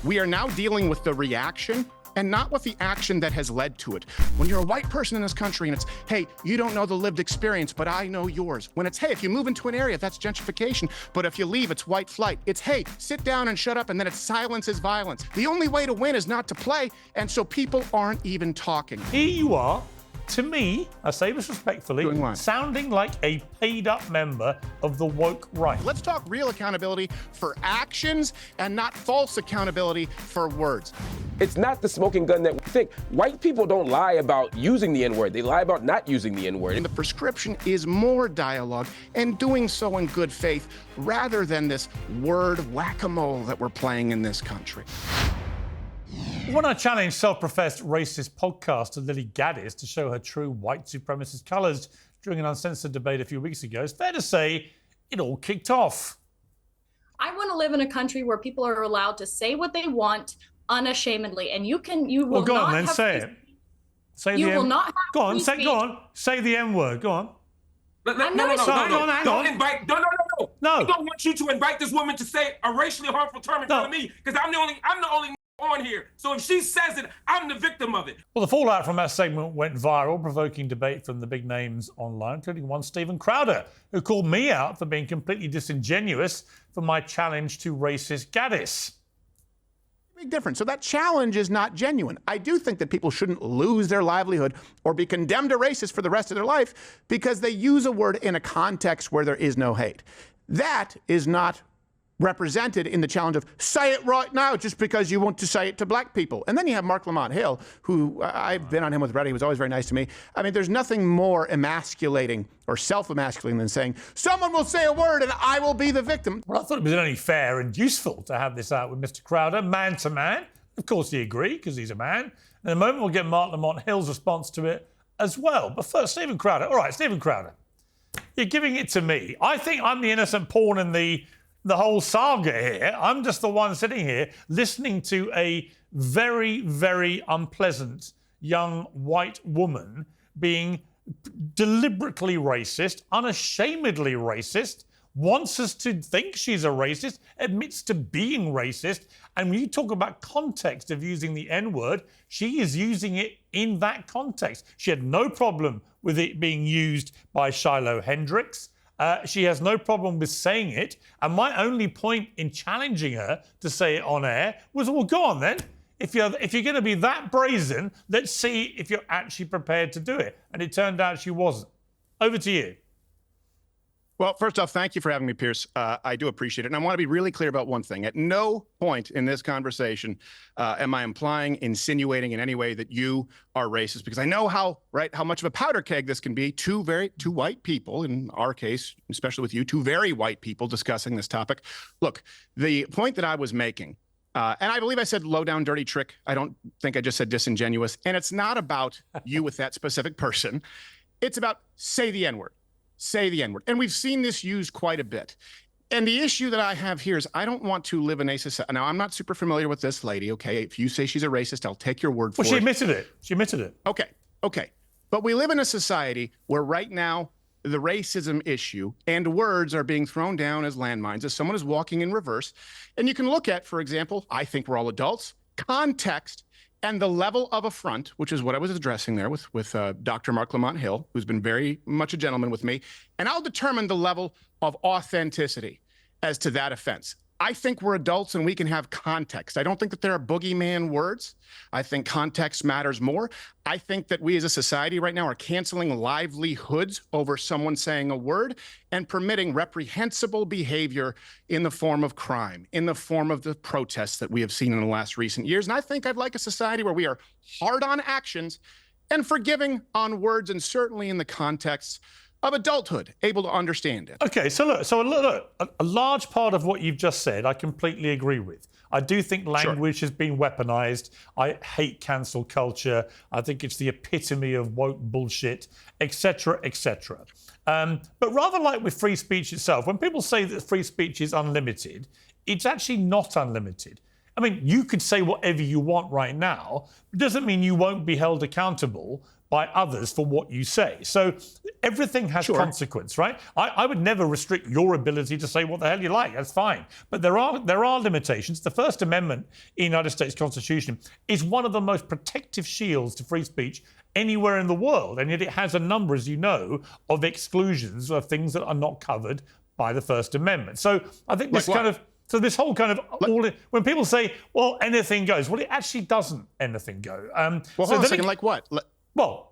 We are now dealing with the reaction and not with the action that has led to it. When you're a white person in this country and it's, hey, you don't know the lived experience, but I know yours. When it's, hey, if you move into an area, that's gentrification, but if you leave, it's white flight. It's, hey, sit down and shut up, and then it's silence is violence. The only way to win is not to play, and so people aren't even talking. Here you are, to me, I say this respectfully, sounding like a paid-up member of the woke right. Let's talk real accountability for actions and not false accountability for words. It's not the smoking gun that we think. White people don't lie about using the N-word. They lie about not using the N-word. And the prescription is more dialogue and doing so in good faith rather than this word whack-a-mole that we're playing in this country. When I challenged self-professed racist podcaster Lilly Gaddis to show her true white supremacist colours during an uncensored debate a few weeks ago, it's fair to say it all kicked off. I want to live in a country where people are allowed to say what they want unashamedly, and you will well, go not on then, have say free it. Say you the will M- not have Go on, free say speech. go on. Say the M word. Go on. No. Hang on. Don't invite. No. No. I don't want you to invite this woman to say a racially harmful term in front of me because I'm the only on here. So if she says it, I'm the victim of it. Well, the fallout from that segment went viral, provoking debate from the big names online, including one Stephen Crowder, who called me out for being completely disingenuous for my challenge to racist Gaddis. Big difference. So that challenge is not genuine. I do think that people shouldn't lose their livelihood or be condemned a racist for the rest of their life because they use a word in a context where there is no hate. That is not represented in the challenge of say it right now just because you want to say it to black people. And then you have Marc Lamont Hill, who I've been on him with Reddy. He was always very nice to me. I mean, there's nothing more emasculating or self-emasculating than saying, someone will say a word and I will be the victim. Well, I thought it was only fair and useful to have this out with Mr. Crowder, man to man. Of course he agreed, because he's a man. In a moment, we'll get Marc Lamont Hill's response to it as well. But first, Stephen Crowder. All right, Stephen Crowder, you're giving it to me. I think I'm the innocent pawn in the whole saga here. I'm just the one sitting here listening to a very, very unpleasant young white woman being deliberately racist, unashamedly racist, wants us to think she's a racist, admits to being racist. And when you talk about context of using the N-word, she is using it in that context. She had no problem with it being used by Shiloh Hendrix. She has no problem with saying it. And my only point in challenging her to say it on air was, well, go on then. If you're going to be that brazen, let's see if you're actually prepared to do it. And it turned out she wasn't. Over to you. Well, first off, thank you for having me, Piers. I do appreciate it. And I want to be really clear about one thing. At no point in this conversation am I implying, insinuating in any way that you are racist, because I know how much of a powder keg this can be. Two white people, in our case, especially with you, two very white people discussing this topic. Look, the point that I was making, and I believe I said low down dirty trick. I don't think I just said disingenuous. And it's not about you with that specific person. It's about say the N-word. Say the N-word. And we've seen this used quite a bit. And the issue that I have here is I don't want to live in a society. Now, I'm not super familiar with this lady, okay? If you say she's a racist, I'll take your word for it. Well, she admitted it. She admitted it. Okay. But we live in a society where right now the racism issue and words are being thrown down as landmines as someone is walking in reverse. And you can look at, for example, I think we're all adults, context, and the level of affront, which is what I was addressing there with Dr. Marc Lamont Hill, who's been very much a gentleman with me, and I'll determine the level of authenticity as to that offense. I think we're adults and we can have context. I don't think that there are boogeyman words. I think context matters more. I think that we as a society right now are canceling livelihoods over someone saying a word and permitting reprehensible behavior in the form of crime, in the form of the protests that we have seen in the last recent years. And I think I'd like a society where we are hard on actions and forgiving on words, and certainly in the context of adulthood, able to understand it. Okay, so look, a large part of what you've just said, I completely agree with. I do think language has been weaponized. I hate cancel culture. I think it's the epitome of woke bullshit, etc., etc. But rather like with free speech itself, when people say that free speech is unlimited, it's actually not unlimited. I mean, you could say whatever you want right now. It doesn't mean you won't be held accountable by others for what you say. So everything has consequence, right? I would never restrict your ability to say what the hell you like. That's fine. But there are limitations. The First Amendment in the United States Constitution is one of the most protective shields to free speech anywhere in the world. And yet it has a number, as you know, of exclusions of things that are not covered by the First Amendment. So I think this So this whole kind of when people say, well, anything goes, well, it actually doesn't anything go. Well, hold on a second, like what? Like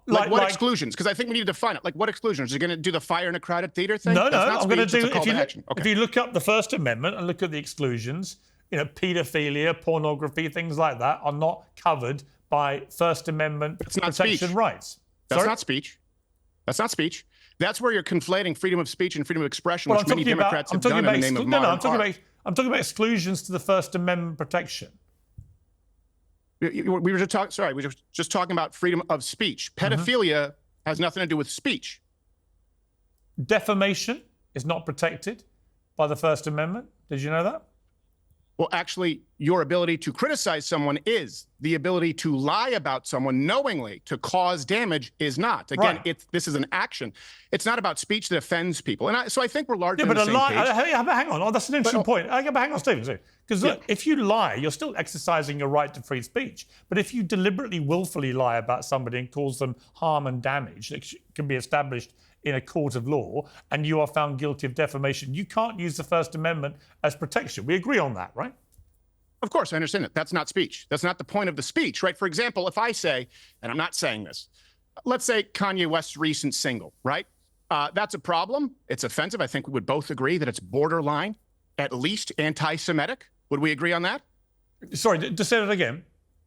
what like exclusions? Because I think we need to define it. Like what exclusions? Are you going to do the fire in a crowded theater thing? No, That's not I'm going to speech, do. it's a call to action. Okay. If you look up the First Amendment and look at the exclusions, paedophilia, pornography, things like that are not covered by First Amendment protection rights. That's not speech. That's not speech. That's where you're conflating freedom of speech and freedom of expression, which many Democrats have done in the name of modern art. I'm talking about exclusions to the First Amendment protection. We were just talking about freedom of speech. Pedophilia has nothing to do with speech. Defamation is not protected by the First Amendment. Did you know that? Well, actually, your ability to criticize someone is. The ability to lie about someone knowingly to cause damage is not. Again, this is an action. It's not about speech that offends people. And so I think we're largely on the same page. Hang on. Oh, that's an interesting point. Hang on, Stephen. Because if you lie, you're still exercising your right to free speech. But if you deliberately, willfully lie about somebody and cause them harm and damage that can be established in a court of law, and you are found guilty of defamation, you can't use the First Amendment as protection. We agree on that, right? Of course, I understand it. That's not speech. That's not the point of the speech, right? For example, if I say, and I'm not saying this, let's say Kanye West's recent single, right? That's a problem. It's offensive. I think we would both agree that it's borderline, at least anti-Semitic. Would we agree on that? Sorry, just say that again.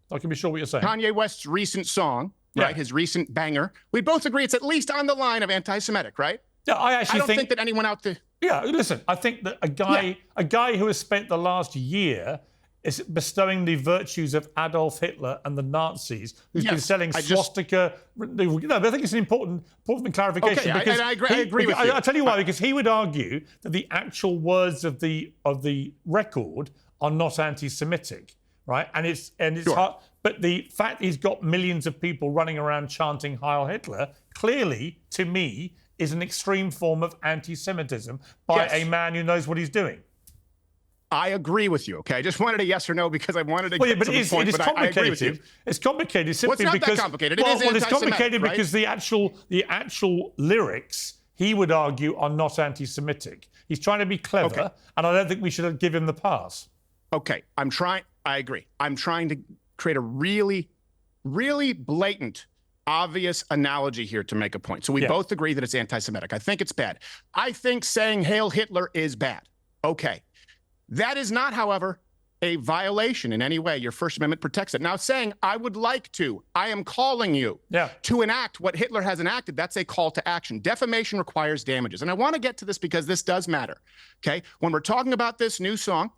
I can be sure what you're saying. Kanye West's recent song, right? His recent banger. We both agree it's at least on the line of anti-Semitic, right? Yeah, I don't think that anyone out there. Yeah, listen, I think that a guy who has spent the last year is bestowing the virtues of Adolf Hitler and the Nazis, who's been selling swastika. But I think it's an important clarification. Okay, because I agree with you. I'll tell you why, because he would argue that the actual words of the record are not anti-Semitic, right? And it's hard. But the fact he's got millions of people running around chanting Heil Hitler, clearly, to me, is an extreme form of anti-Semitism by a man who knows what he's doing. I agree with you, okay? I just wanted a yes or no because I wanted to get to the point, but I agree with you. It's complicated simply not because... that complicated? It is it's complicated right? because the actual lyrics, he would argue, are not anti-Semitic. He's trying to be clever, and I don't think we should give him the pass. Okay, I agree. I'm trying to create a really, really blatant, obvious analogy here to make a point. So we both agree that it's anti-Semitic. I think it's bad. I think saying Hail Hitler is bad. Okay. That is not, however, a violation in any way. Your First Amendment protects it. Now, saying I would like to, I am calling you to enact what Hitler has enacted, that's a call to action. Defamation requires damages. And I want to get to this because this does matter. Okay. When we're talking about this new song,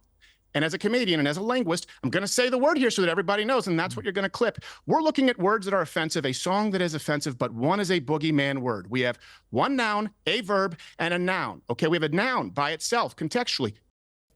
and as a comedian and as a linguist, I'm going to say the word here so that everybody knows, and that's what you're going to clip. We're looking at words that are offensive, a song that is offensive, but one is a boogeyman word. We have one noun, a verb, and a noun. Okay, we have a noun by itself, contextually.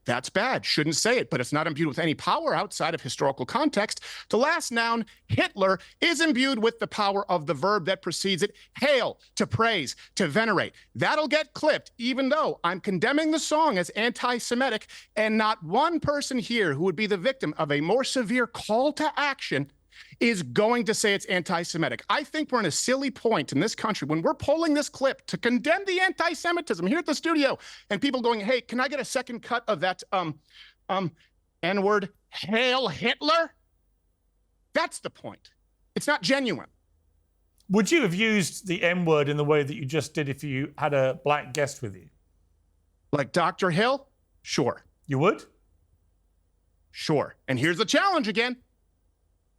That's bad. Shouldn't say it, but it's not imbued with any power outside of historical context. The last noun, Hitler, is imbued with the power of the verb that precedes it, hail, to praise, to venerate. That'll get clipped, even though I'm condemning the song as anti-Semitic, and not one person here who would be the victim of a more severe call to action is going to say it's anti-Semitic. I think we're in a silly point in this country when we're pulling this clip to condemn the anti-Semitism here at the studio, and people going, hey, can I get a second cut of that N-word, Hail Hitler? That's the point. It's not genuine. Would you have used the N-word in the way that you just did if you had a black guest with you? Like Dr. Hill? Sure. You would? Sure. And here's the challenge again.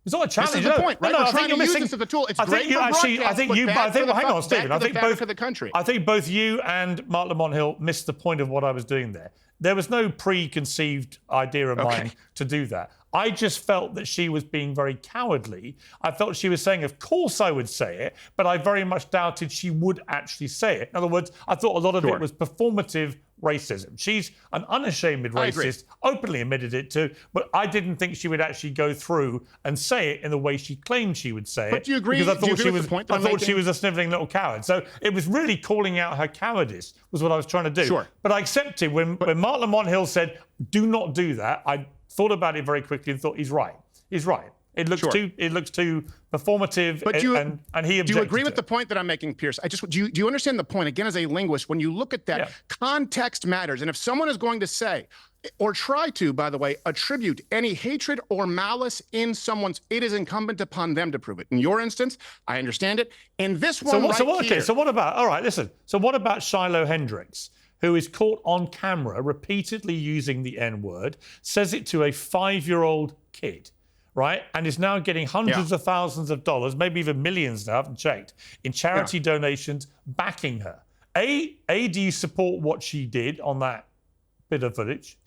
It's not a challenge. This is the point, right? No, We're trying to use this as a tool. It's great for broadcast, but bad for the hang on, Stephen. I think both for the country. I think both you and Marc Lamont Hill missed the point of what I was doing there. There was no preconceived idea of mine to do that. I just felt that she was being very cowardly. I felt she was saying, of course I would say it, but I very much doubted she would actually say it. In other words, I thought a lot of it was performative racism. She's an unashamed I agree. racist, openly admitted it to, but I didn't think she would actually go through and say it in the way she claimed she would say it. But do you agree? Because I Do you thought agree she with was, the point that I I'm thought she making? was a sniveling little coward. So it was really calling out her cowardice was what I was trying to do. Sure. But I accepted when Marc Lamont Hill said, "Do not do that," I thought about it very quickly and thought he's right. He's right. It looks too performative, But and he objected. Do you agree with to the it. point that I'm making, Piers? Do you understand the point? Again, as a linguist, when you look at that, Yeah. context matters. And if someone is going to say, or try to, by the way, attribute any hatred or malice in someone's, it is incumbent upon them to prove it. In your instance, I understand it. In this one here, So what about, all right, listen. So what about Shiloh Hendrix, who is caught on camera repeatedly using the N-word, says it to a 5-year-old kid, right? And is now getting hundreds of thousands of dollars, maybe even millions now, I haven't checked, in charity donations backing her. Do you support what she did on that bit of footage?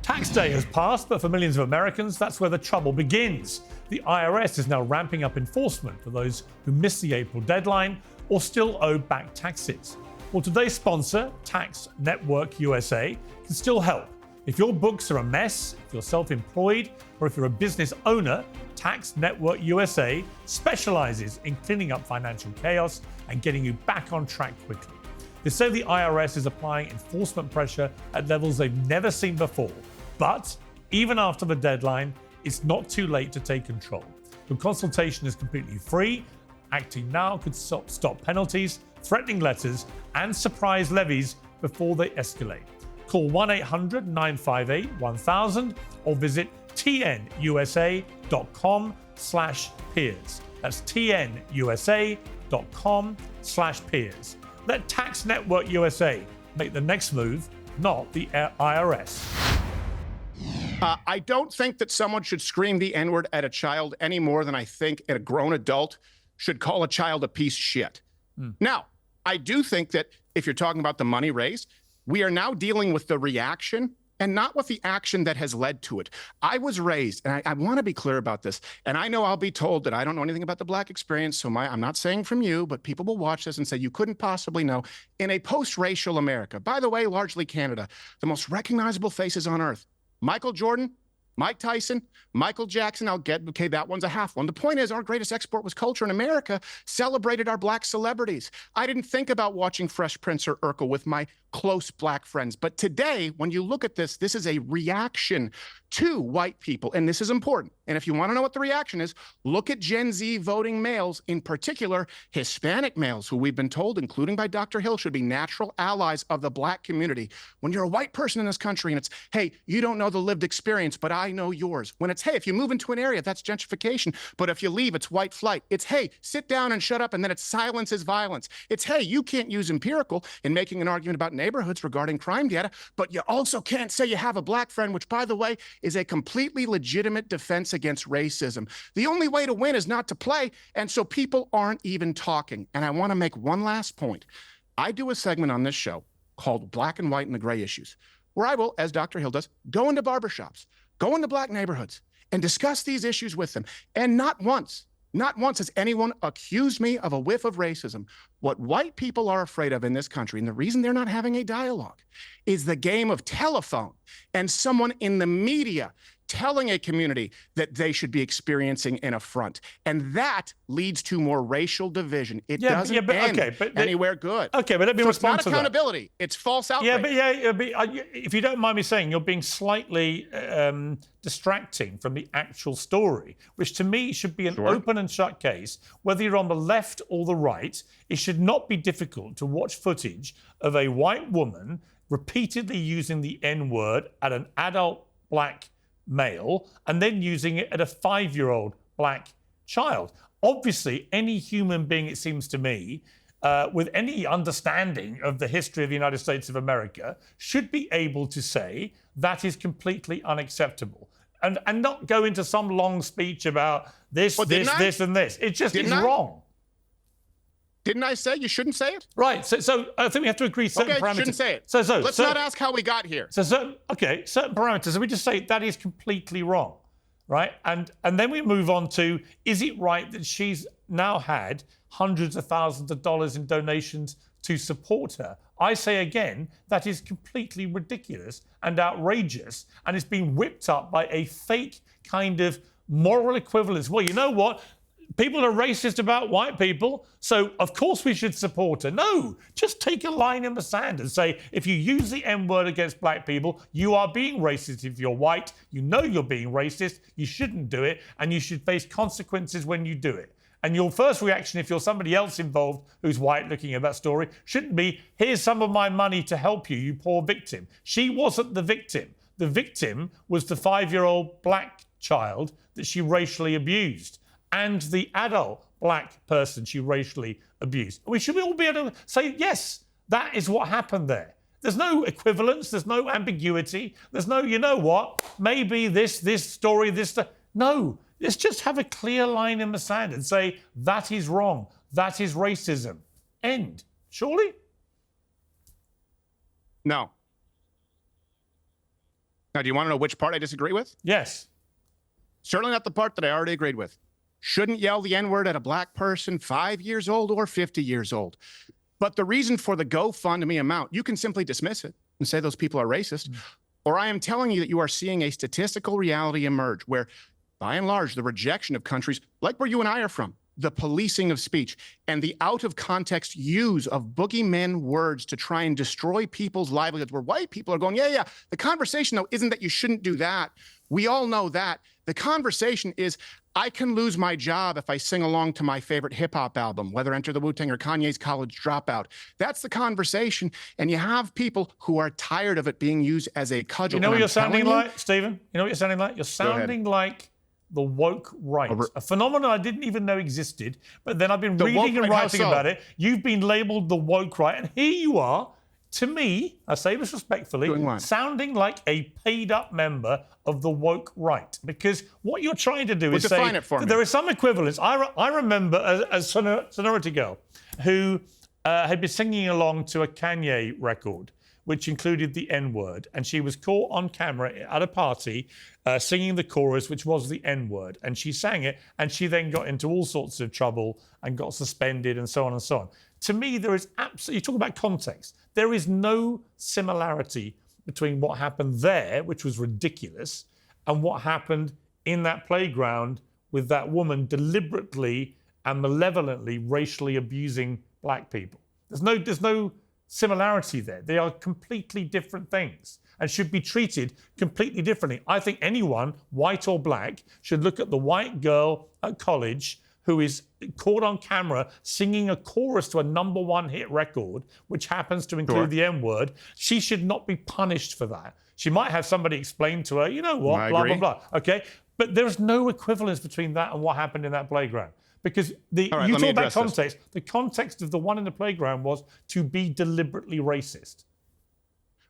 Tax day has passed, but for millions of Americans, that's where the trouble begins. The IRS is now ramping up enforcement for those who missed the April deadline or still owe back taxes. Well, today's sponsor, Tax Network USA, can still help. If your books are a mess, if you're self-employed, or if you're a business owner, Tax Network USA specializes in cleaning up financial chaos and getting you back on track quickly. They say the IRS is applying enforcement pressure at levels they've never seen before. But even after the deadline, it's not too late to take control. The consultation is completely free. Acting now could stop penalties, threatening letters, and surprise levies before they escalate. Call 1-800-958-1000 or visit tnusa.com/peers. That's tnusa.com/peers. Let Tax Network USA make the next move, not the IRS. I don't think that someone should scream the N-word at a child any more than I think a grown adult should call a child a piece of shit. Now, I do think that if you're talking about the money raised, we are now dealing with the reaction and not with the action that has led to it. I was raised, and I want to be clear about this, and I know I'll be told that I don't know anything about the Black experience, so I'm not saying from you, but people will watch this and say, you couldn't possibly know. In a post-racial America, by the way, largely Canada, the most recognizable faces on earth, Michael Jordan, Mike Tyson, Michael Jackson, okay, that one's a half one. The point is, our greatest export was culture, and America celebrated our Black celebrities. I didn't think about watching Fresh Prince or Urkel with my close Black friends. But today, when you look at this, this is a reaction to white people, and this is important. And if you want to know what the reaction is, look at Gen Z voting males, in particular, Hispanic males, who we've been told, including by Dr. Hill, should be natural allies of the Black community. When you're a white person in this country and it's, hey, you don't know the lived experience, but I know yours. When it's, hey, if you move into an area, that's gentrification. But if you leave, it's white flight. It's, hey, sit down and shut up, and then it's silence is violence. It's, hey, you can't use empirical in making an argument about neighborhoods regarding crime data, but you also can't say you have a Black friend, which, by the way, is a completely legitimate defense against racism. The only way to win is not to play, and so people aren't even talking. And I want to make one last point. I do a segment on this show called Black and White and the Gray Issues, where I will, as Dr. Hill does, go into barbershops, go into Black neighborhoods, and discuss these issues with them. And not once has anyone accused me of a whiff of racism. What white people are afraid of in this country, and the reason they're not having a dialogue, is the game of telephone and someone in the media telling a community that they should be experiencing an affront. And that leads to more racial division. It doesn't end anywhere good. Okay, but let me respond to that. It's not accountability. It's false outrage. If you don't mind me saying, you're being slightly distracting from the actual story, which to me should be an open and shut case. Whether you're on the left or the right, it should not be difficult to watch footage of a white woman repeatedly using the N-word at an adult Black male and then using it at a 5-year-old Black child. Obviously, any human being, it seems to me, with any understanding of the history of the United States of America should be able to say that is completely unacceptable and not go into some long speech about this, this, and this. It just is wrong. Didn't I say you shouldn't say it? Right. So I think we have to agree certain parameters. Shouldn't say it. So let's not ask how we got here. So certain parameters. So we just say that is completely wrong, right? And then we move on to, is it right that she's now had hundreds of thousands of dollars in donations to support her? I say again, that is completely ridiculous and outrageous, and it's been whipped up by a fake kind of moral equivalence. Well, you know what? People are racist about white people, so of course we should support her. No, just take a line in the sand and say, if you use the N-word against black people, you are being racist. If you're white, you know you're being racist, you shouldn't do it, and you should face consequences when you do it. And your first reaction, if you're somebody else involved who's white looking at that story, shouldn't be, here's some of my money to help you, you poor victim. She wasn't the victim. The victim was the 5-year-old black child that she racially abused, and the adult black person she racially abused. We should all be able to say, yes, that is what happened there. There's no equivalence, there's no ambiguity, there's no, you know what, maybe this story, no. Let's just have a clear line in the sand and say, that is wrong, that is racism. End. Surely? No. Now, do you want to know which part I disagree with? Yes. Certainly not the part that I already agreed with. Shouldn't yell the N-word at a black person 5 years old or 50 years old. But the reason for the GoFundMe amount, you can simply dismiss it and say those people are racist. Or I am telling you that you are seeing a statistical reality emerge where, by and large, the rejection of countries like where you and I are from, the policing of speech, and the out-of-context use of boogeyman words to try and destroy people's livelihoods, where white people are going, yeah. The conversation, though, isn't that you shouldn't do that. We all know that. The conversation is, I can lose my job if I sing along to my favorite hip-hop album, whether Enter the Wu-Tang or Kanye's College Dropout. That's the conversation, and you have people who are tired of it being used as a cudgel. You know what you're sounding like, Stephen? You know what you're sounding like? You're sounding like the woke right, a phenomenon I didn't even know existed, but then I've been reading and writing about it. You've been labeled the woke right, and here you are, to me, I say this respectfully, sounding like a paid-up member of the woke right. Because what you're trying to do is say there is some equivalence. I remember a sonority girl who had been singing along to a Kanye record, which included the N-word, and she was caught on camera at a party singing the chorus, which was the N-word, and she sang it, and she then got into all sorts of trouble and got suspended and so on and so on. To me, there is absolutely, you talk about context, there is no similarity between what happened there, which was ridiculous, and what happened in that playground with that woman deliberately and malevolently racially abusing black people. There's no similarity there. They are completely different things and should be treated completely differently. I think anyone, white or black, should look at the white girl at college who is caught on camera singing a chorus to a #1 hit record, which happens to include the N-word. She should not be punished for that. She might have somebody explain to her, you know what, blah, blah, blah. Okay? But there's no equivalence between that and what happened in that playground. Because you talk about context. The context of the one in the playground was to be deliberately racist.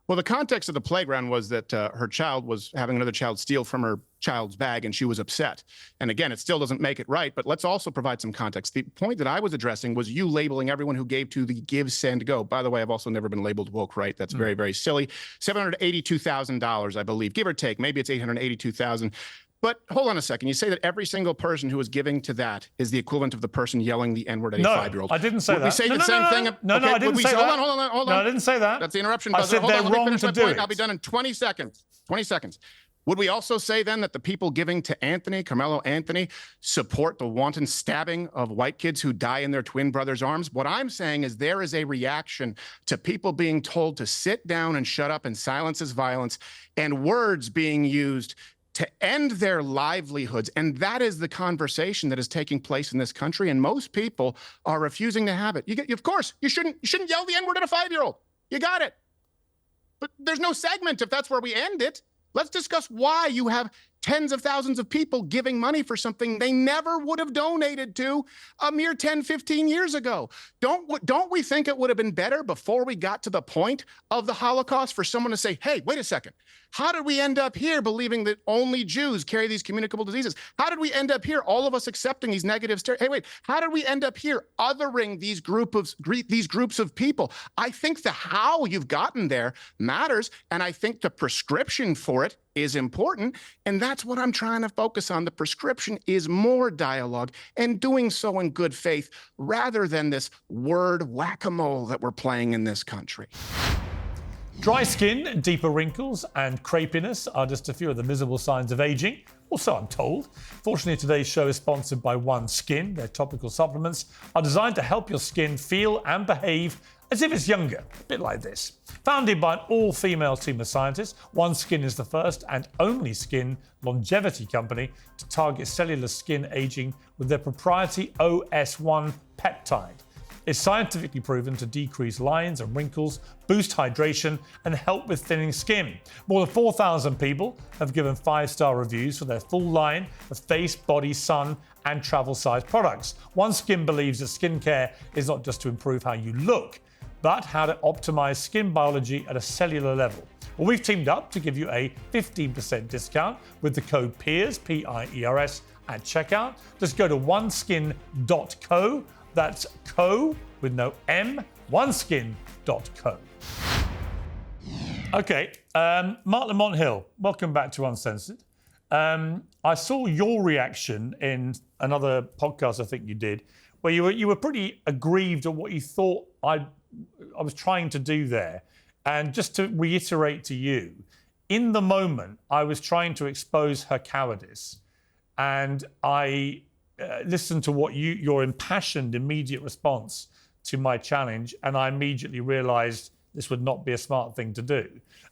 Well, the context of the playground was that her child was having another child steal from her child's bag, and she was upset. And again, it still doesn't make it right, but let's also provide some context. The point that I was addressing was you labeling everyone who gave to the Give, Send, Go. By the way, I've also never been labeled woke right. That's very, very silly. $782,000, I believe, give or take. Maybe it's $882,000. But hold on a second. You say that every single person who is giving to that is the equivalent of the person yelling the N-word at a 5-year-old. I didn't say that. We say the same thing. No, I didn't say that. Hold on. No, I didn't say that. That's the interruption. I said they're wrong to do it. I'll be done in 20 seconds. 20 seconds. Would we also say then that the people giving to Anthony, Carmelo Anthony, support the wanton stabbing of white kids who die in their twin brothers' arms? What I'm saying is there is a reaction to people being told to sit down and shut up and silence is violence, and words being used to end their livelihoods. And that is the conversation that is taking place in this country. And most people are refusing to have it. Of course, you shouldn't yell the N-word at a 5-year-old. You got it. But there's no segment if that's where we end it. Let's discuss why you have tens of thousands of people giving money for something they never would have donated to a mere 10, 15 years ago. Don't we think it would have been better before we got to the point of the Holocaust for someone to say, hey, wait a second, how did we end up here believing that only Jews carry these communicable diseases? How did we end up here, all of us accepting these negative stereotypes? Hey, wait, how did we end up here othering these groups of people? I think the how you've gotten there matters, and I think the prescription for it is important. And that's what I'm trying to focus on. The prescription is more dialogue and doing so in good faith rather than this word whack-a-mole that we're playing in this country. Dry skin, deeper wrinkles, and crepiness are just a few of the visible signs of aging. Also, I'm told. Fortunately, today's show is sponsored by OneSkin. Their topical supplements are designed to help your skin feel and behave as if it's younger, a bit like this. Founded by an all-female team of scientists, OneSkin is the first and only skin longevity company to target cellular skin aging with their proprietary OS1 peptide. It's scientifically proven to decrease lines and wrinkles, boost hydration, and help with thinning skin. More than 4,000 people have given 5-star reviews for their full line of face, body, sun, and travel-size products. OneSkin believes that skincare is not just to improve how you look, but how to optimize skin biology at a cellular level. Well, we've teamed up to give you a 15% discount with the code PIERS, P-I-E-R-S, at checkout. Just go to oneskin.co. That's co with no M, oneskin.co. Okay, Marc Lamont Hill, welcome back to Uncensored. I saw your reaction in another podcast I think you did, where you were pretty aggrieved at what you thought I was trying to do there. And just to reiterate to you, in the moment, I was trying to expose her cowardice. And I listened to what your impassioned, immediate response to my challenge, and I immediately realized this would not be a smart thing to do.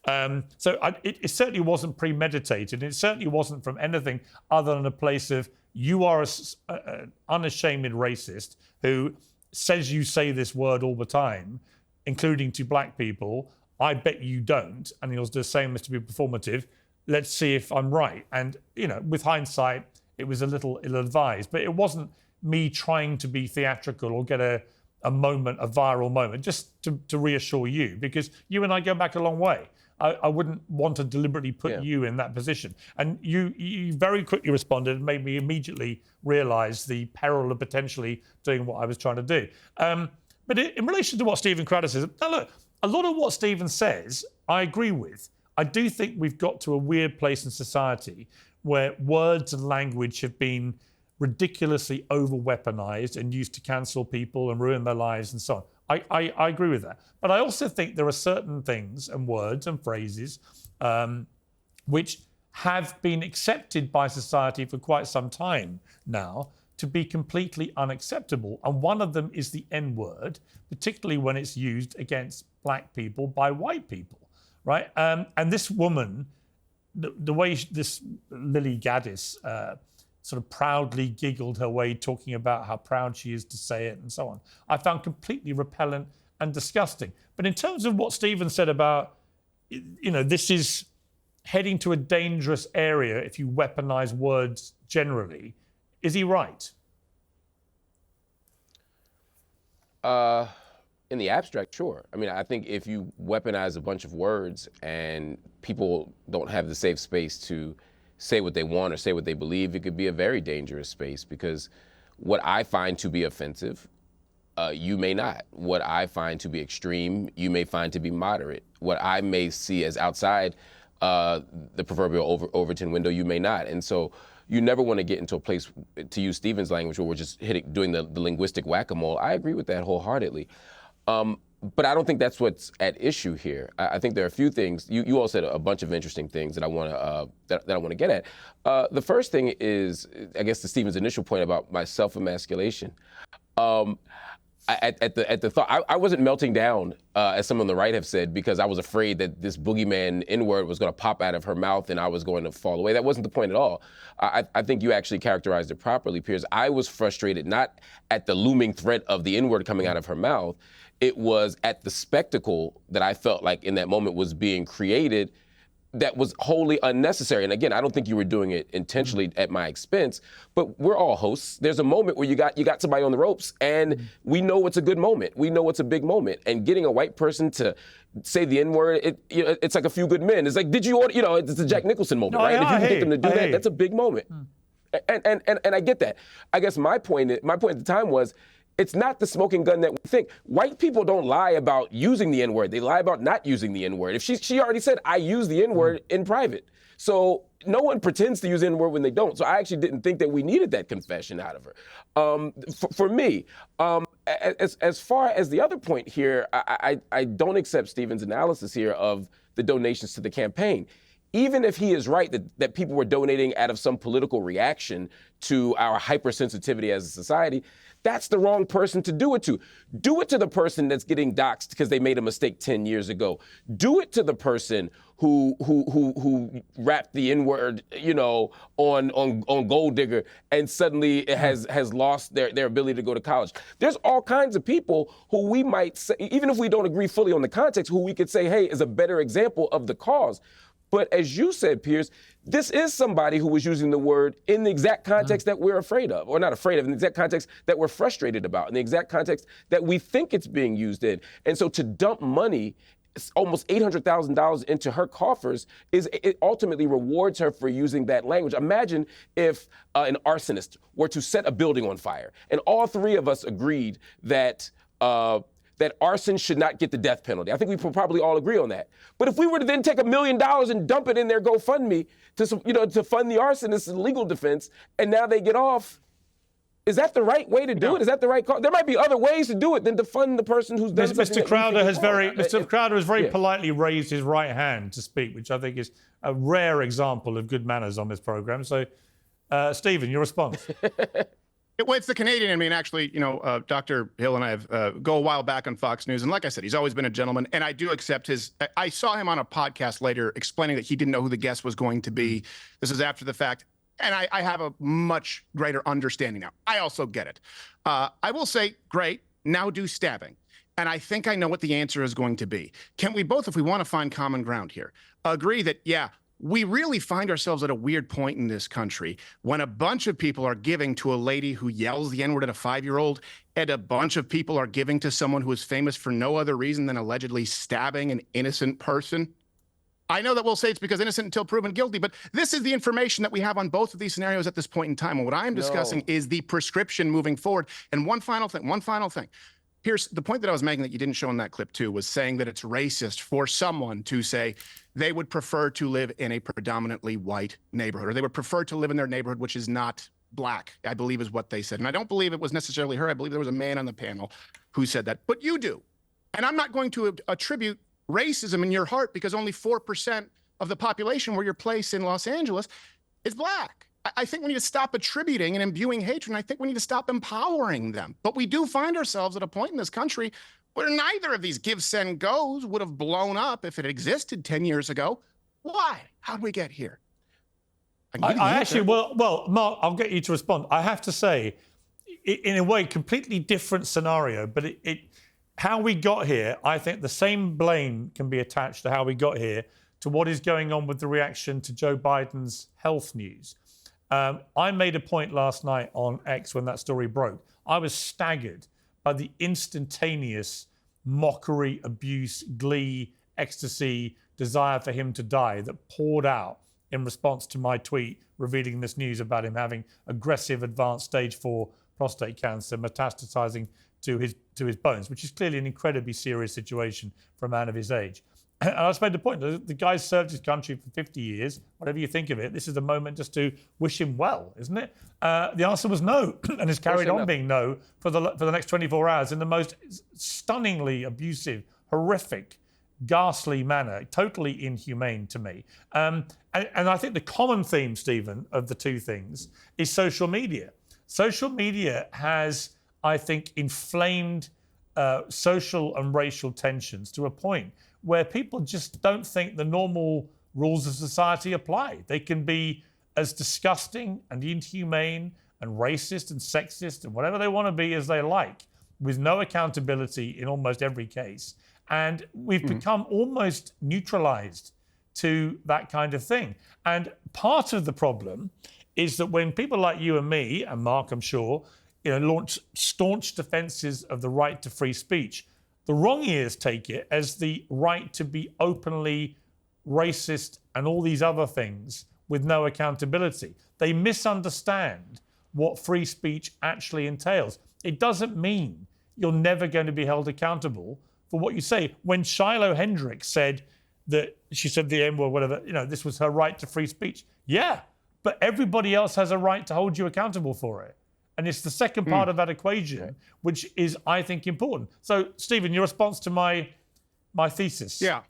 It certainly wasn't premeditated. It certainly wasn't from anything other than a place of, you are an unashamed racist who says you say this word all the time, including to black people. I bet you don't. And he was just saying this to be performative. Let's see if I'm right. And, with hindsight, it was a little ill-advised, but it wasn't me trying to be theatrical or get a viral moment, just to reassure you, because you and I go back a long way. I wouldn't want to deliberately put you in that position. And you very quickly responded and made me immediately realize the peril of potentially doing what I was trying to do. But in relation to what Stephen Crowder says, now look, a lot of what Stephen says, I agree with. I do think we've got to a weird place in society where words and language have been ridiculously over-weaponized and used to cancel people and ruin their lives and so on. I agree with that. But I also think there are certain things and words and phrases which have been accepted by society for quite some time now to be completely unacceptable. And one of them is the N-word, particularly when it's used against black people by white people, right? And this woman, the way this Lilly Gaddis sort of proudly giggled her way, talking about how proud she is to say it and so on, I found completely repellent and disgusting. But in terms of what Stephen said about, this is heading to a dangerous area if you weaponize words generally, is he right? In the abstract, sure. I mean, I think if you weaponize a bunch of words and people don't have the safe space to say what they want or say what they believe, it could be a very dangerous space, because what I find to be offensive, you may not. What I find to be extreme, you may find to be moderate. What I may see as outside the proverbial Overton window, you may not. And so you never want to get into a place, to use Stephen's language, where we're just doing the linguistic whack-a-mole. I agree with that wholeheartedly. But I don't think that's what's at issue here. I think there are a few things. You all said a bunch of interesting things that I want to get at. The first thing is, I guess, to Stephen's initial point about my self-emasculation. At the thought, I wasn't melting down, as some on the right have said, because I was afraid that this boogeyman N-word was going to pop out of her mouth and I was going to fall away. That wasn't the point at all. I think you actually characterized it properly, Piers. I was frustrated not at the looming threat of the N-word coming out of her mouth. It was at the spectacle that I felt like in that moment was being created that was wholly unnecessary. And again, I don't think you were doing it intentionally at my expense, but we're all hosts. There's a moment where you got somebody on the ropes, and we know it's a good moment. We know it's a big moment. And getting a white person to say the N-word, it's like A Few Good Men. It's like, did you order, it's the Jack Nicholson moment, right? And if you can get them to do that, that's a big moment. And I get that. I guess my point at the time was, it's not the smoking gun that we think. White people don't lie about using the N-word. They lie about not using the N-word. If she already said, I use the N-word in private. So no one pretends to use the N-word when they don't. So I actually didn't think that we needed that confession out of her. For me, as far as the other point here, I don't accept Stephen's analysis here of the donations to the campaign. Even if he is right that people were donating out of some political reaction to our hypersensitivity as a society, that's the wrong person to do it to. Do it to the person that's getting doxxed because they made a mistake 10 years ago. Do it to the person who rapped the N-word, on Gold Digger and suddenly has lost their ability to go to college. There's all kinds of people who we might say, even if we don't agree fully on the context, who we could say, hey, is a better example of the cause. But as you said, Piers, this is somebody who was using the word in the exact context that we're afraid of, or not afraid of, in the exact context that we're frustrated about, in the exact context that we think it's being used in. And so to dump money, almost $800,000 into her coffers, it ultimately rewards her for using that language. Imagine if an arsonist were to set a building on fire, and all three of us agreed that arson should not get the death penalty. I think we probably all agree on that. But if we were to then take $1 million and dump it in their GoFundMe to fund the arsonist's legal defense, and now they get off, is that the right way to do it? Is that the right call? There might be other ways to do it than to fund the person who's done Mr. Crowder has very politely raised his right hand to speak, which I think is a rare example of good manners on this program. So, Stephen, your response. Well, it's the Canadian in me, and actually, Dr. Hill and I have go a while back on Fox News, and like I said, he's always been a gentleman, and I do accept his. I saw him on a podcast later explaining that he didn't know who the guest was going to be. This is after the fact, and I have a much greater understanding now. I also get it. I will say, great, now do stabbing. And I think I know what the answer is going to be. Can we both, if we want to find common ground here, agree that, yeah, we really find ourselves at a weird point in this country when a bunch of people are giving to a lady who yells the N-word at a 5-year-old, and a bunch of people are giving to someone who is famous for no other reason than allegedly stabbing an innocent person? I know that we'll say it's because innocent until proven guilty, but this is the information that we have on both of these scenarios at this point in time. And what I'm discussing is the prescription moving forward. And one final thing. Here's the point that I was making that you didn't show in that clip too, was saying that it's racist for someone to say they would prefer to live in a predominantly white neighborhood, or they would prefer to live in their neighborhood, which is not black, I believe is what they said. And I don't believe it was necessarily her. I believe there was a man on the panel who said that, but you do. And I'm not going to attribute racism in your heart because only 4% of the population where you're placed in Los Angeles is black. I think we need to stop attributing and imbuing hatred, and I think we need to stop empowering them. But we do find ourselves at a point in this country where neither of these give, send, goes would have blown up if it existed 10 years ago. Why? How'd we get here? I actually, well, Mark, I'll get you to respond. I have to say, in a way, completely different scenario, but how we got here, I think the same blame can be attached to how we got here to what is going on with the reaction to Joe Biden's health news. I made a point last night on X when that story broke. I was staggered by the instantaneous mockery, abuse, glee, ecstasy, desire for him to die that poured out in response to my tweet revealing this news about him having aggressive advanced stage 4 prostate cancer metastasizing to his bones, which is clearly an incredibly serious situation for a man of his age. And I just made the point that the guy's served his country for 50 years. Whatever you think of it, this is the moment just to wish him well, isn't it? The answer was no, and has carried on being no for the next 24 hours in the most stunningly abusive, horrific, ghastly manner, totally inhumane to me. And I think the common theme, Stephen, of the two things is social media. Social media has, I think, inflamed social and racial tensions to a point where people just don't think the normal rules of society apply. They can be as disgusting and inhumane and racist and sexist and whatever they want to be as they like, with no accountability in almost every case. And we've become almost neutralized to that kind of thing. And part of the problem is that when people like you and me, and Mark, I'm sure, launch staunch defenses of the right to free speech, the wrong ears take it as the right to be openly racist and all these other things with no accountability. They misunderstand what free speech actually entails. It doesn't mean you're never going to be held accountable for what you say. When Shiloh Hendrix said that she said the N-word, whatever, this was her right to free speech. Yeah, but everybody else has a right to hold you accountable for it. And it's the second part of that equation, which is, I think, important. So, Stephen, your response to my thesis. Yeah.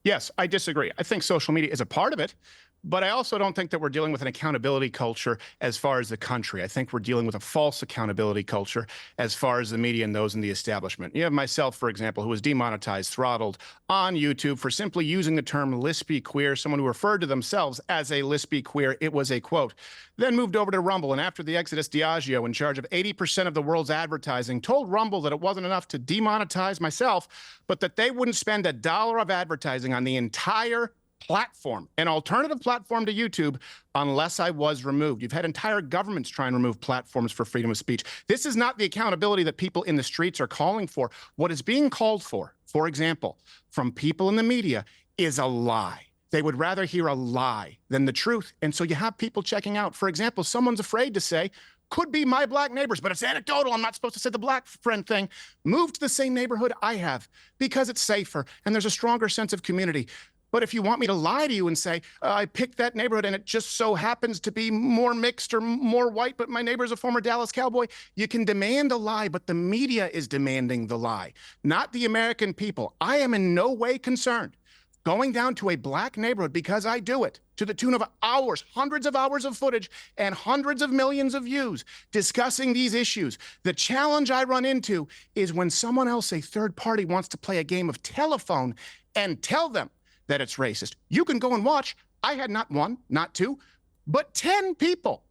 Yes, I disagree. I think social media is a part of it, but I also don't think that we're dealing with an accountability culture as far as the country. I think we're dealing with a false accountability culture as far as the media and those in the establishment. You have myself, for example, who was demonetized, throttled on YouTube for simply using the term lesbian queer, someone who referred to themselves as a lesbian queer. It was a quote. Then moved over to Rumble, and after the Exodus, Diageo, in charge of 80% of the world's advertising, told Rumble that it wasn't enough to demonetize myself, but that they wouldn't spend $1 of advertising on the entire platform, an alternative platform to YouTube, unless I was removed. You've had entire governments try and remove platforms for freedom of speech. This is not the accountability that people in the streets are calling for. What is being called for example, from people in the media, is a lie. They would rather hear a lie than the truth. And so you have people checking out. For example, someone's afraid to say, could be my black neighbors, but it's anecdotal. I'm not supposed to say the black friend thing. Move to the same neighborhood I have because it's safer and there's a stronger sense of community. But if you want me to lie to you and say, I picked that neighborhood and it just so happens to be more mixed or more white, but my neighbor's a former Dallas Cowboy, you can demand a lie, but the media is demanding the lie, not the American people. I am in no way concerned going down to a black neighborhood because I do it to the tune of hours, hundreds of hours of footage and hundreds of millions of views discussing these issues. The challenge I run into is when someone else, a third party, wants to play a game of telephone and tell them that it's racist. You can go and watch. I had not one, not two, but 10 people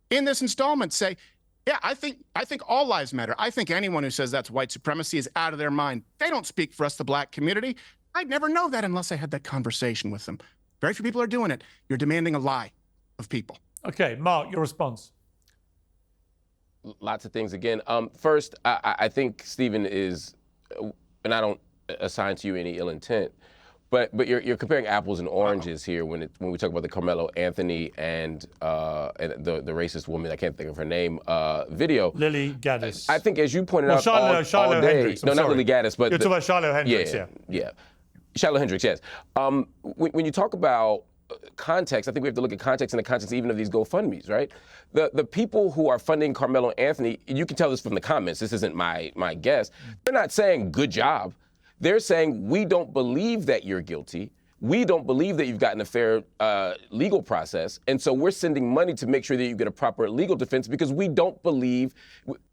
in this installment say, yeah, I think all lives matter. I think anyone who says that's white supremacy is out of their mind. They don't speak for us, the black community. I'd never know that unless I had that conversation with them. Very few people are doing it. You're demanding a lie of people. Okay, Mark, your response. Lots of things again. First, I think Stephen is, and I don't assign to you any ill intent, but you're comparing apples and oranges here when we talk about the Carmelo Anthony and the racist woman, I can't think of her name, video. Lilly Gaddis. I think, as you pointed out, Shiloh all day. Hendrix. No, not Lilly Gaddis, but you're talking about Shiloh Hendrix. Yeah. Shiloh Hendrix, yes. When you talk about context, I think we have to look at context in the context even of these GoFundMes, right? The people who are funding Carmelo Anthony, you can tell this from the comments, this isn't my guess, they're not saying good job. They're saying, we don't believe that you're guilty. We don't believe that you've gotten a fair legal process. And so we're sending money to make sure that you get a proper legal defense because we don't believe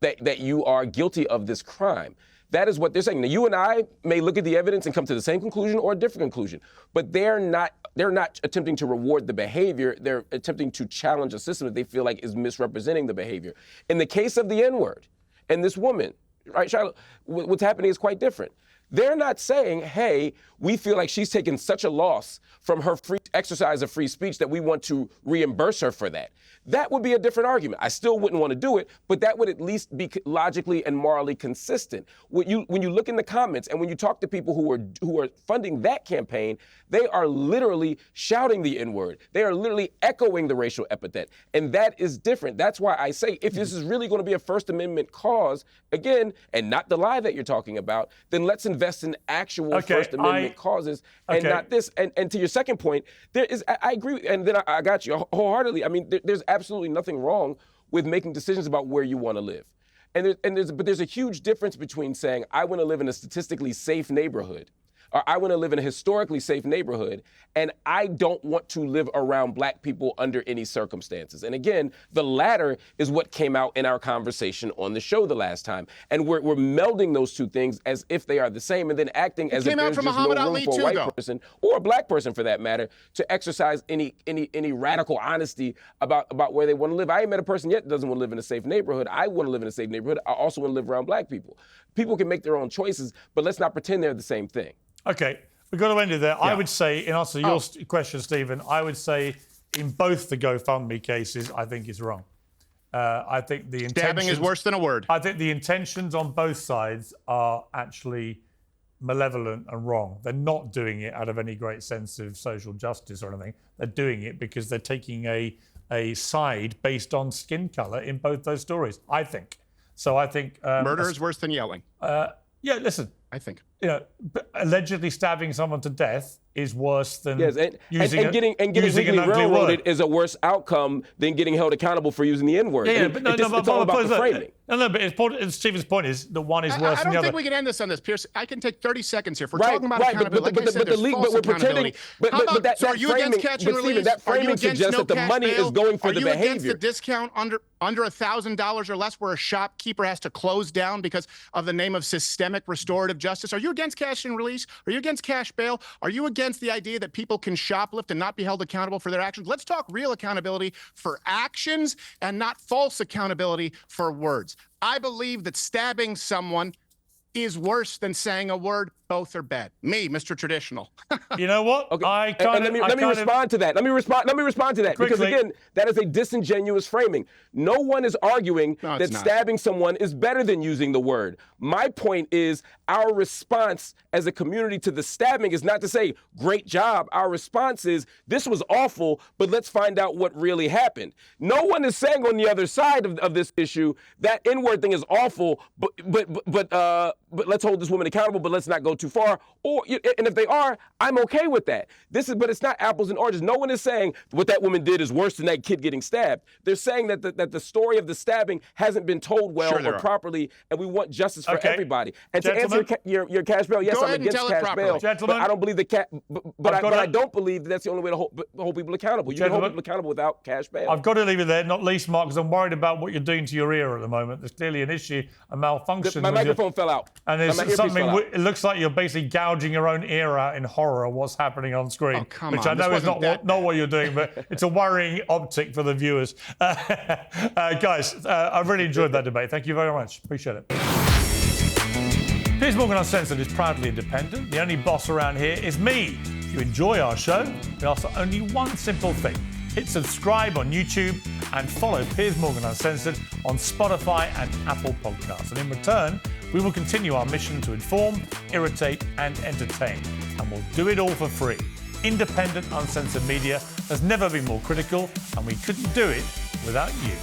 that you are guilty of this crime. That is what they're saying. Now, you and I may look at the evidence and come to the same conclusion or a different conclusion, but they're not attempting to reward the behavior. They're attempting to challenge a system that they feel like is misrepresenting the behavior. In the case of the N-word and this woman, right, Shiloh, what's happening is quite different. They're not saying, hey, we feel like she's taken such a loss from her free exercise of free speech that we want to reimburse her for that. That would be a different argument. I still wouldn't want to do it, but that would at least be logically and morally consistent. When you look in the comments and when you talk to people who are funding that campaign, they are literally shouting the N-word. They are literally echoing the racial epithet. And that is different. That's why I say if this is really going to be a First Amendment cause, again, and not the lie that you're talking about, then let's invest in actual First Amendment causes and not this. And to your second point, I agree, and then I got you wholeheartedly. I mean, there's absolutely nothing wrong with making decisions about where you want to live. But there's a huge difference between saying, I want to live in a statistically safe neighborhood, or I want to live in a historically safe neighborhood, and I don't want to live around black people under any circumstances. And again, the latter is what came out in our conversation on the show the last time. And we're melding those two things as if they are the same and then acting as if there's just no room for a white person, or a black person for that matter, to exercise any radical honesty about where they want to live. I ain't met a person yet that doesn't want to live in a safe neighborhood. I want to live in a safe neighborhood. I also want to live around black people. People can make their own choices, but let's not pretend they're the same thing. Okay, we've got to end it there. Yeah. I would say, in answer to your question, Stephen, I would say in both the GoFundMe cases, I think it's wrong. I think the intentions... Stabbing is worse than a word. I think the intentions on both sides are actually malevolent and wrong. They're not doing it out of any great sense of social justice or anything. They're doing it because they're taking a side based on skin colour in both those stories, I think. So I think... murder is worse than yelling. Yeah, listen. I think. Allegedly stabbing someone to death is worse than and getting using legally an ugly railroaded word. is a worse outcome than getting held accountable for using the N-word. Yeah, but it's all about the framing. No, but Stephen's point is that one is worse I than don't the other. think we can end this on this, Pierce. I can take 30 seconds here. If we're Right, talking about right, accountability, but like I said, the league, false but we're pretending. accountability. So are you against catch and Stephen, release? that Are you framing against suggests no that the cash money bail? is going for are the you against behavior. the discount under $1,000 or less, where a shopkeeper has to close down because of the name of systemic restorative justice? Are you against cash and release? Are you against cash bail? Are you against the idea that people can shoplift and not be held accountable for their actions? Let's talk real accountability for actions and not false accountability for words. I believe that stabbing someone is worse than saying a word. Both are bad. Me, Mr. Traditional. You know what? Okay. Let me respond to that. Let me respond to that. Quickly. Because again, that is a disingenuous framing. No one is arguing that stabbing someone is better than using the word. My point is our response as a community to the stabbing is not to say, great job. Our response is, this was awful, but let's find out what really happened. No one is saying on the other side of this issue that N-word thing is awful, but let's hold this woman accountable, but let's not go too far. And if they are, I'm okay with that. But it's not apples and oranges. No one is saying what that woman did is worse than that kid getting stabbed. They're saying that the story of the stabbing hasn't been told well or properly, and we want justice for everybody. And to answer your cash bail, yes, I'm against cash bail. Gentlemen, but I don't believe I don't believe that's the only way to hold people accountable. You can hold people accountable without cash bail. I've got to leave it there, not least, Mark, because I'm worried about what you're doing to your ear at the moment. There's clearly an issue, a malfunction. My microphone fell out. And there's something, it looks like you're basically gouging your own ear out in horror of what's happening on screen. Oh, come which on. I know is not what you're doing, but it's a worrying optic for the viewers. Guys, I really enjoyed that debate. Thank you very much. Appreciate it. Piers Morgan Uncensored is proudly independent. The only boss around here is me. If you enjoy our show, we ask for only one simple thing. Hit subscribe on YouTube and follow Piers Morgan Uncensored on Spotify and Apple Podcasts. And in return, we will continue our mission to inform, irritate and entertain. And we'll do it all for free. Independent, uncensored media has never been more critical, and we couldn't do it without you.